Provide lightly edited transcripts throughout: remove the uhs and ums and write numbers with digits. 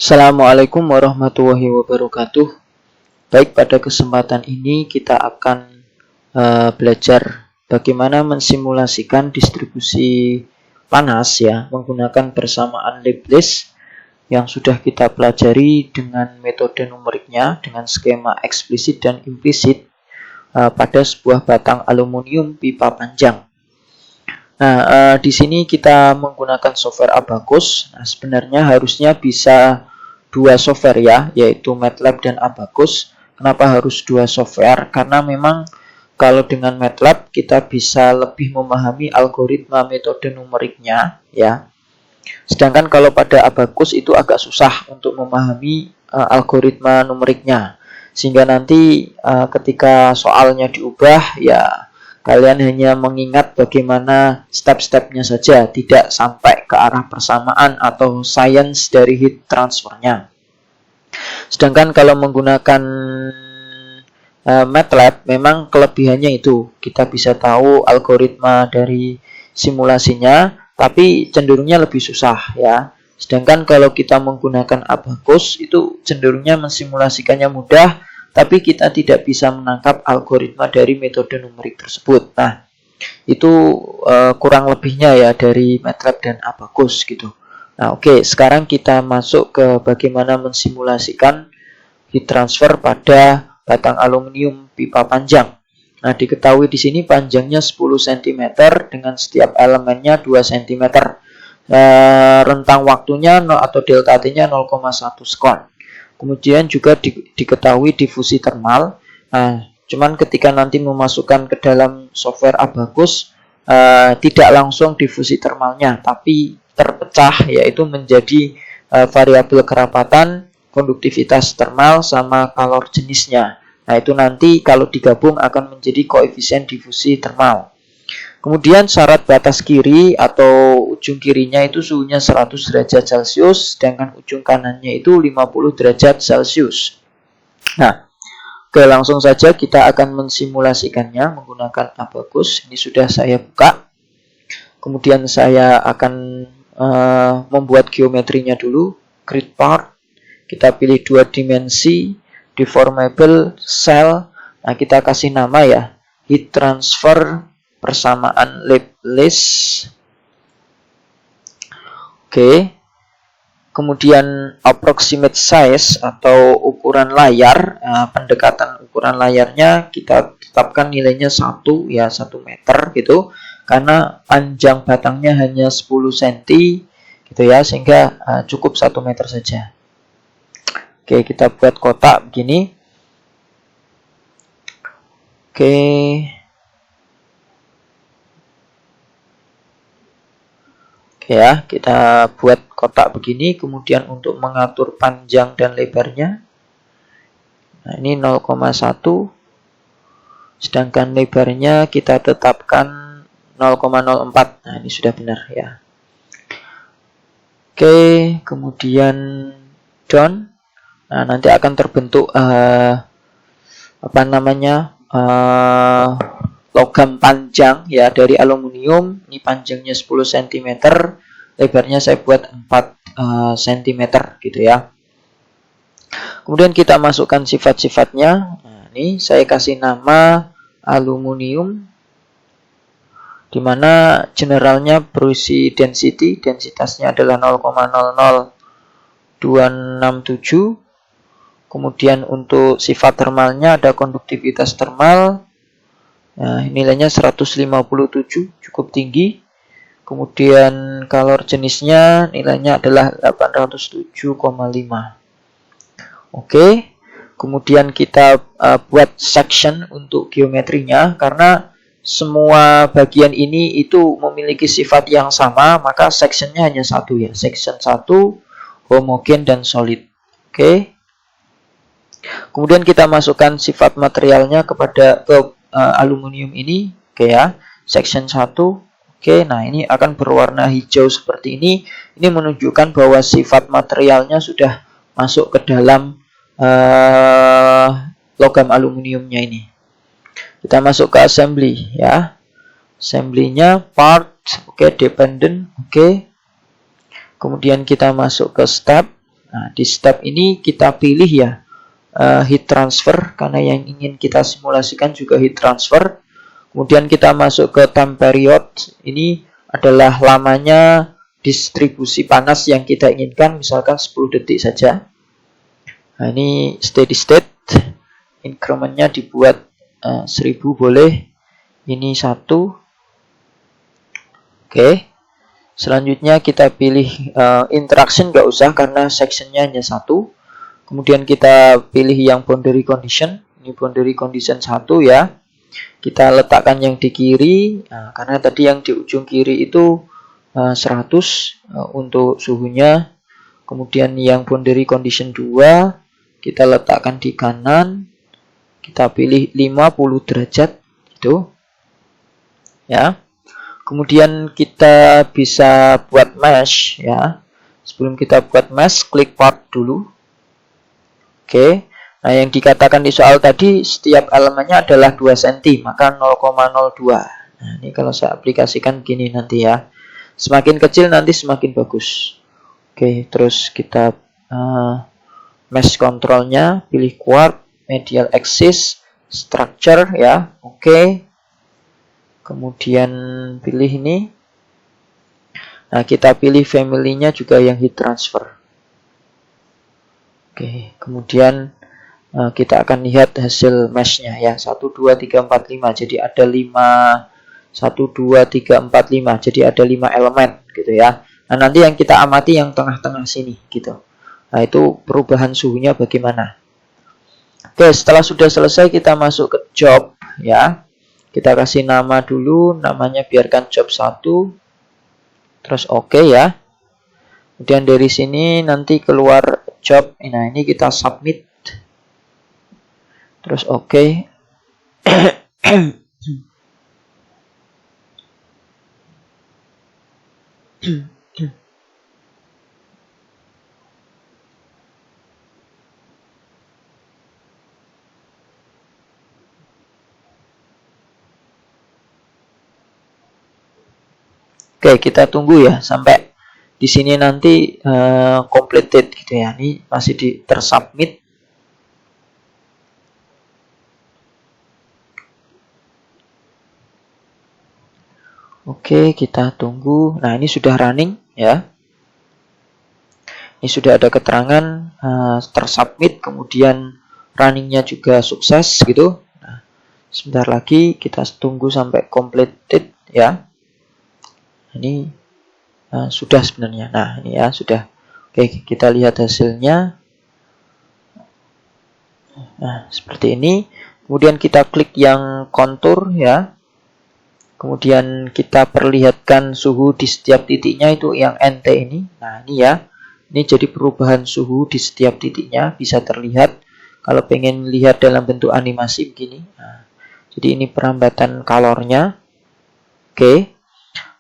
Assalamualaikum warahmatullahi wabarakatuh. Baik, pada kesempatan ini kita akan belajar bagaimana mensimulasikan distribusi panas ya menggunakan persamaan Laplace yang sudah kita pelajari dengan metode numeriknya dengan skema eksplisit dan implisit pada sebuah batang aluminium pipa panjang. Nah, di sini kita menggunakan software Abaqus. Nah, sebenarnya harusnya bisa dua software ya, yaitu MATLAB dan Abaqus. Kenapa harus dua software? Karena memang kalau dengan MATLAB kita bisa lebih memahami algoritma metode numeriknya ya. Sedangkan kalau pada Abaqus itu agak susah untuk memahami algoritma numeriknya. Sehingga nanti ketika soalnya diubah ya kalian hanya mengingat bagaimana step-stepnya saja, tidak sampai ke arah persamaan atau sains dari heat transfernya. Sedangkan kalau menggunakan MATLAB, memang kelebihannya itu kita bisa tahu algoritma dari simulasinya, tapi cenderungnya lebih susah ya. Sedangkan kalau kita menggunakan Abaqus, itu cenderungnya mensimulasikannya mudah, tapi kita tidak bisa menangkap algoritma dari metode numerik tersebut. Nah, itu kurang lebihnya ya dari MATLAB dan Abaqus gitu. Nah, oke, sekarang kita masuk ke bagaimana mensimulasikan heat transfer pada batang aluminium pipa panjang. Nah, diketahui di sini panjangnya 10 cm dengan setiap elemennya 2 cm. Rentang waktunya atau delta T-nya 0,1 sekon. Kemudian juga diketahui difusi termal. Nah, cuman ketika nanti memasukkan ke dalam software Abaqus, tidak langsung difusi termalnya, tapi terpecah, yaitu menjadi variabel kerapatan, konduktivitas termal, sama kalor jenisnya. Nah, itu nanti kalau digabung akan menjadi koefisien difusi termal. Kemudian syarat batas kiri atau ujung kirinya itu suhunya 100 derajat Celcius, sedangkan ujung kanannya itu 50 derajat Celcius. Nah, langsung saja kita akan mensimulasikannya menggunakan Abaqus. Ini sudah saya buka. Kemudian saya akan membuat geometrinya dulu. Grid part. Kita pilih 2 dimensi, deformable, cell. Nah, kita kasih nama ya, heat transfer persamaan Laplace. Oke. Kemudian approximate size atau ukuran layar, pendekatan ukuran layarnya kita tetapkan nilainya 1 ya, 1 meter gitu. Karena panjang batangnya hanya 10 cm gitu ya, sehingga cukup 1 meter saja. Oke, kita buat kotak begini. Oke. Oke ya, kita buat kotak begini, kemudian untuk mengatur panjang dan lebarnya. Nah, ini 0,1. Sedangkan lebarnya kita tetapkan 0,04. Nah, ini sudah benar ya. Oke, kemudian done. Nah, nanti akan terbentuk logam panjang ya dari aluminium. Ini panjangnya 10 cm, lebarnya saya buat 4 cm gitu ya. Kemudian kita masukkan sifat-sifatnya. Nah, ini saya kasih nama aluminium, di mana generalnya berisi density, densitasnya adalah 0,00267. Kemudian untuk sifat termalnya ada konduktivitas termal. Nah, nilainya 157, cukup tinggi. Kemudian kalor jenisnya nilainya adalah 807,5. Oke. Kemudian kita buat section untuk geometrinya, karena semua bagian ini itu memiliki sifat yang sama, maka sectionnya hanya satu ya. Section 1, homogen dan solid. Oke. Kemudian kita masukkan sifat materialnya ke aluminium ini, oke ya, section 1, oke. Nah, ini akan berwarna hijau seperti ini. Ini menunjukkan bahwa sifat materialnya sudah masuk ke dalam logam aluminiumnya ini. Kita masuk ke assembly ya. Assembly-nya part, oke, dependent, oke. Kemudian kita masuk ke step. Nah, di step ini kita pilih ya heat transfer, karena yang ingin kita simulasikan juga heat transfer. Kemudian kita masuk ke time period. Ini adalah lamanya distribusi panas yang kita inginkan, misalkan 10 detik saja. Nah, ini steady state. Incrementnya dibuat 1000 boleh. Ini 1. Oke. Selanjutnya kita pilih interaction, nggak usah karena sectionnya hanya 1. Kemudian kita pilih yang boundary condition. Ini boundary condition 1 ya. Kita letakkan yang di kiri, karena tadi yang di ujung kiri itu 100 untuk suhunya. Kemudian yang boundary condition 2 kita letakkan di kanan. Kita pilih 50 derajat gitu. Ya. Kemudian kita bisa buat mesh ya. Sebelum kita buat mesh, klik part dulu. Oke. Nah, yang dikatakan di soal tadi setiap elemennya adalah 2 cm, maka 0,02. Nah, ini kalau saya aplikasikan gini nanti ya. Semakin kecil nanti semakin bagus. Oke, terus kita mesh controlnya, pilih quark, medial axis, structure ya. Oke. Kemudian pilih ini. Nah, kita pilih family-nya juga yang heat transfer. Oke, kemudian kita akan lihat hasil mesh-nya ya. 1, 2, 3, 4, 5. Jadi ada 5. 1, 2, 3, 4, 5. Jadi ada 5 elemen gitu ya. Nah, nanti yang kita amati yang tengah-tengah sini gitu. Nah, itu perubahan suhunya bagaimana. Oke, setelah sudah selesai kita masuk ke job ya. Kita kasih nama dulu, namanya biarkan job 1. Terus oke ya. Kemudian dari sini nanti keluar job. Nah, ini kita submit. Terus oke. Oke, kita tunggu ya sampai di sini nanti completed gitu ya. Ini masih tersubmit. Oke, kita tunggu. Nah, ini sudah running ya. Ini sudah ada keterangan tersubmit, kemudian runningnya juga sukses gitu. Nah, sebentar lagi kita tunggu sampai completed ya. Ini sudah sebenarnya. Nah, ini ya sudah. Oke, kita lihat hasilnya. Nah, seperti ini. Kemudian kita klik yang kontur ya. Kemudian kita perlihatkan suhu di setiap titiknya itu yang NT ini. Nah, ini ya. Ini jadi perubahan suhu di setiap titiknya bisa terlihat. Kalau pengen lihat dalam bentuk animasi begini. Nah, jadi ini perambatan kalornya. Oke.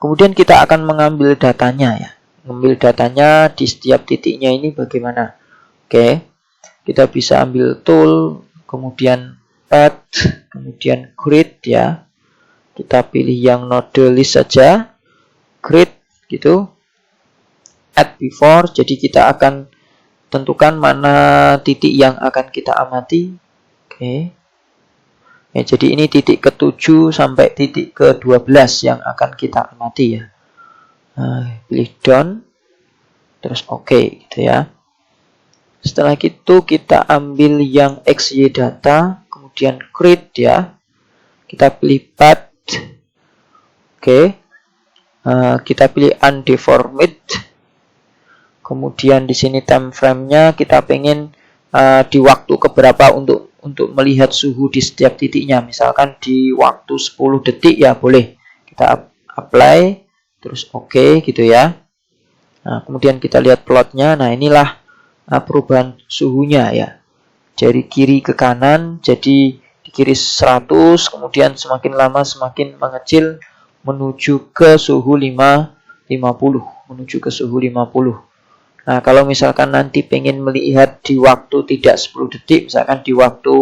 Kemudian kita akan mengambil datanya ya. Mengambil datanya di setiap titiknya ini bagaimana. Oke. Kita bisa ambil tool, kemudian pad, kemudian grid ya. Kita pilih yang node list saja. Grid gitu. Add before. Jadi kita akan tentukan mana titik yang akan kita amati. Oke. Ya, jadi ini titik ke-7 sampai titik ke-12 yang akan kita amati ya. Nah, pilih done. Terus oke gitu ya. Setelah itu kita ambil yang XY data, kemudian grid ya. Kita pilih path. Oke. Kita pilih undeformed. Kemudian di sini time frame-nya kita pengen di waktu keberapa untuk melihat suhu di setiap titiknya. Misalkan di waktu 10 detik ya boleh. Kita apply, terus oke gitu ya. Nah, kemudian kita lihat plotnya. Nah, inilah perubahan suhunya ya. Dari kiri ke kanan, jadi di kiri 100, kemudian semakin lama semakin mengecil menuju ke suhu 50. Menuju ke suhu 50. Nah, kalau misalkan nanti pengen melihat di waktu tidak 10 detik, misalkan di waktu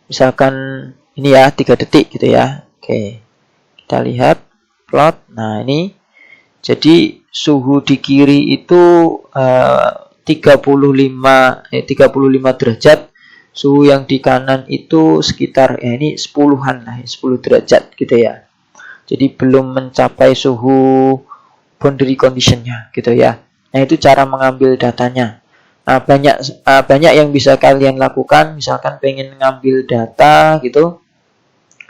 misalkan ini ya 3 detik gitu ya. Oke. Kita lihat plot. Nah, ini jadi suhu di kiri itu 35 derajat, suhu yang di kanan itu sekitar ini 10-an lah, 10 derajat gitu ya. Jadi belum mencapai suhu boundary conditionnya gitu ya. Nah, itu cara mengambil datanya. Nah, banyak yang bisa kalian lakukan, misalkan pengen ngambil data gitu.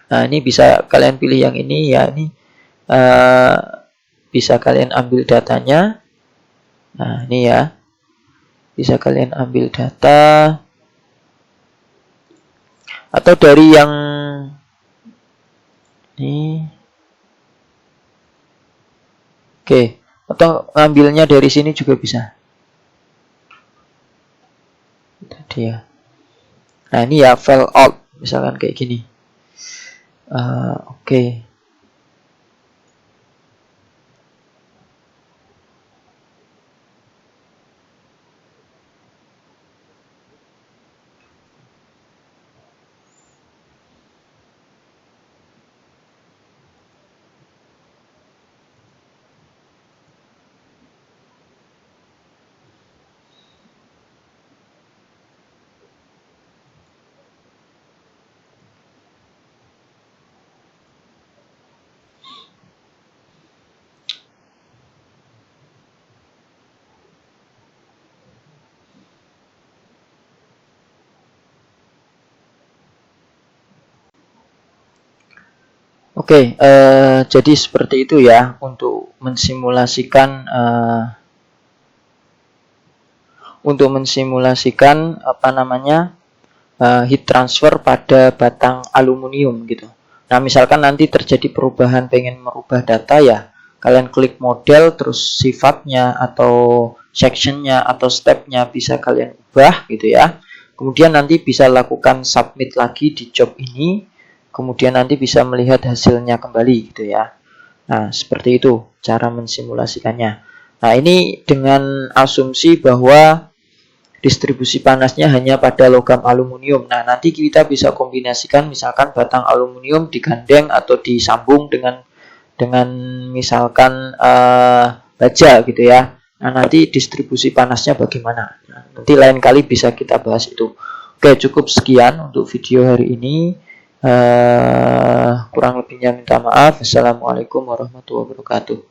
Nah, ini bisa kalian pilih yang ini ya, ini bisa kalian ambil datanya. Nah, ini ya. Bisa kalian ambil data. Atau dari yang ini. Oke, atau ngambilnya dari sini juga bisa. Tadi ya. Nah, ini ya file out, misalkan kayak gini. Oke. Oke, jadi seperti itu ya untuk mensimulasikan apa namanya heat transfer pada batang aluminium gitu. Nah, misalkan nanti terjadi perubahan, pengen merubah data ya, kalian klik model, terus sifatnya atau sectionnya atau stepnya bisa kalian ubah gitu ya. Kemudian nanti bisa lakukan submit lagi di job ini. Kemudian nanti bisa melihat hasilnya kembali gitu ya. Nah, seperti itu cara mensimulasikannya. Nah, ini dengan asumsi bahwa distribusi panasnya hanya pada logam aluminium. Nah, nanti kita bisa kombinasikan misalkan batang aluminium digandeng atau disambung dengan misalkan baja gitu ya. Nah, nanti distribusi panasnya bagaimana? Nah, nanti lain kali bisa kita bahas itu. Oke, cukup sekian untuk video hari ini. Kurang lebihnya minta maaf. Assalamualaikum warahmatullahi wabarakatuh.